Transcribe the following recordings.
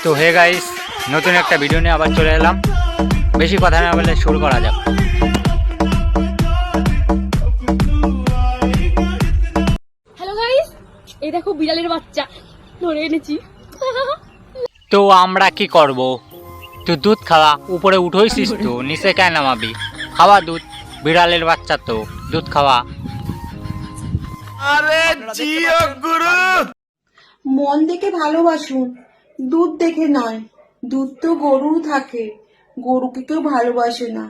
তো hey guys, নতুন একটা ভিডিও নিয়ে আবার চলে এলাম। বেশি কথা না বলে শুরু করা যাক। হ্যালো গাইস, এই দেখো বিড়ালের বাচ্চা ধরে এনেছি। তো আমরা কি করব? তুই দুধ খাওয়া, উপরে উঠেছিস তো, নিচে কেন নামাবি? খাওয়া দুধ, বিড়ালের বাচ্চা তো দুধ খাওয়া। আরে জিও গুরু, মন দেখে ভালোবাসুন, দুধ দেখে নয়। দুধ তো গরুর থাকে, গরুকে কেউ ভালোবাসে না।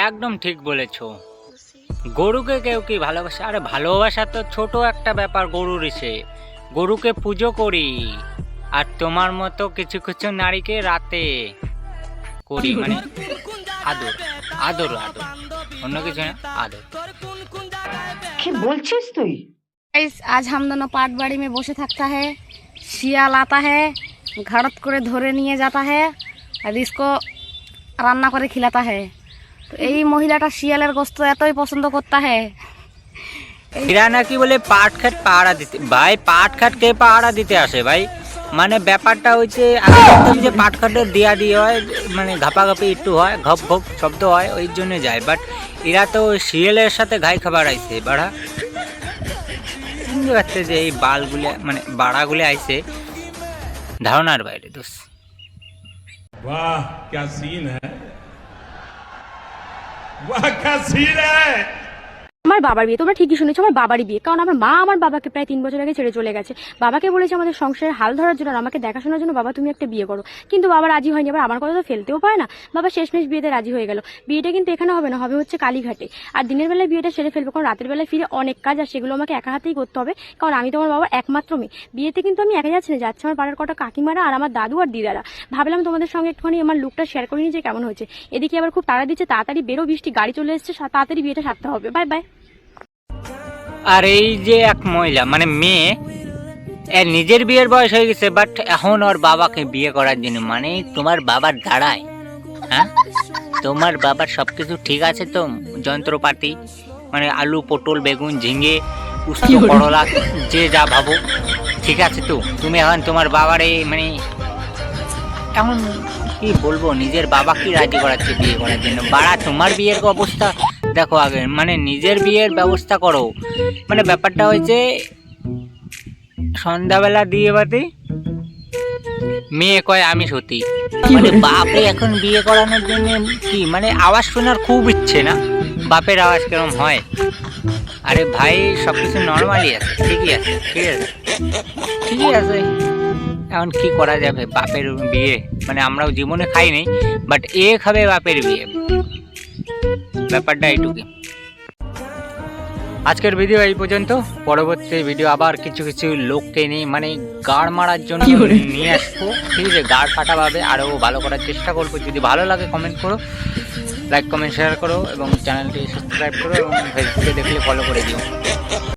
একদম ঠিক বলেছো। গরুকে কেউ কি ভালোবাসে? আরে ভালোবাসা তো ছোট একটা ব্যাপার। গরুর এসে গরুকে পুজো করি, আর তোমার মতো কিছু কিছু নারীকে রাতে করি, মানে আদর আদর আদর, অন্য কিছু না, আদর। কি বলছিস তুই? गाइस, आज हम दोनों पाट बाड़ी में बसे थकता है, শিয়াল आता है, घड़त করে ধরে নিয়ে जाता है আর इसको রান্না করে খিলাতা है। তো এই মহিলাটা শিয়ালের গোশত এতই পছন্দ করতা है। এরা নাকি বলে পাট খাট পাহারা দিতে। ভাই পাট খাট কে পাহারা দিতে আসে ভাই? মানে ব্যাপারটা হচ্ছে, আমি জানতাম যে পাট খাটের দিয়া দিয়ে হয়, মানে ঘাপাঘাপি একটু হয়, ঘপ ঘপ শব্দ হয়, ওই জন্য যায়। বাট এরা তো শিয়ালের সাথে ঘাই খাবার আইছে বাড়া। বুঝতে পারছে যে এই বালগুলো, মানে বাড়াগুলো আইছে ধারণার বাইরে। দোষ वाह क्या सीन है, वाह क्या सीन है। আমার বাবার বিয়ে, তোমরা ঠিকই শুনেছো, আমার বাবারই বিয়ে। কারণ আমার মা আমার বাবাকে প্রায় 3 বছর আগে ছেড়ে চলে গেছে। বাবাকে বলেছে আমাদের সংসারের হাল ধরার জন্য আর আমাকে দেখাশোনার জন্য, বাবা তুমি একটা বিয়ে করো। কিন্তু বাবা রাজি হয়নি। আবার আমার কথা তো ফেলতেও পারে না। বাবা শেষমেশ বিয়েতে রাজি হয়ে গেল। বিয়েটা কিন্তু এখানে হবে না, হবে হচ্ছে কালীঘাটে। আর দিনের বেলায় বিয়েটা সেরে ফেলবো, কারণ রাতের বেলায় ফিরে অনেক কাজ, আর সেগুলো আমাকে একা হাতেই করতে হবে। কারণ আমি তো আমার বাবার একমাত্র মেয়ে। বিয়েতে কিন্তু আমি একা যাচ্ছি না, যাচ্ছে আমার পাড়ার কটা কাকিমারা আর আমার দাদু আর দিদারা। ভাবলাম তোমাদের সঙ্গে একটুখানি আমার লুকটা শেয়ার করে নিয়ে যে কেমন হয়েছে। এদিকে আবার খুব তাড়া দিচ্ছে, তাড়াতাড়ি বেরো, বৃষ্টি গাড়ি চলে এসছে, তাড়াতাড়ি বিয়েটা সারতে হবে। Bye bye. আর এই যে এক মহিলা, মানে মেয়ে, এর নিজের বিয়ের বয়স হয়ে গেছে, বাট এখন ওর বাবাকে বিয়ে করার জন্য, মানে তোমার বাবার দাঁড়ায়। হ্যাঁ, তোমার বাবার সবকিছু ঠিক আছে তো, যন্ত্রপাতি, মানে আলু পটল বেগুন ঝিঙে উস্তো করলা যে যা ভাবো ঠিক আছে তো, তুমি এখন তোমার বাবারে, মানে এখন কি বলবো, নিজের বাবাকে রাজি করাচ্ছে বিয়ে করার জন্য। বাড়া তোমার বিয়ের অবস্থা দেখো আগে, মানে নিজের বিয়ের ব্যবস্থা করো। মানে ব্যাপারটা হয়েছে, সন্ধ্যাবেলা দিয়ে বাতি মেয়ে কয় আমি সতী, মানে বাপরে এখন বিয়ে করানোর জন্য কি, মানে আওয়াজ শোনার খুব ইচ্ছে না, বাপের আওয়াজ কেরম হয়। আরে ভাই সবকিছু নর্মালি আছে, ঠিকই আছে, ঠিক আছে, ঠিকই আছে। এখন কি করা যাবে, বাপের বিয়ে, মানে আমরাও জীবনে খাইনি, বাট এ খাবে বাপের বিয়ে, ব্যাপারটা এইটুকু। আজকের ভিডিও এই পর্যন্ত। পরবর্তী ভিডিও আবার কিছু কিছু লোককে নিয়ে, মানে গাড় মারার জন্য নিয়ে আসবো, ঠিক আছে, গাড় ফাটাভাবে আরও ভালো করার চেষ্টা করবো। যদি ভালো লাগে কমেন্ট করো, লাইক কমেন্ট শেয়ার করো, এবং চ্যানেলটি সাবস্ক্রাইব করো, এবং ফেসবুকে দেখলে ফলো করে দিও।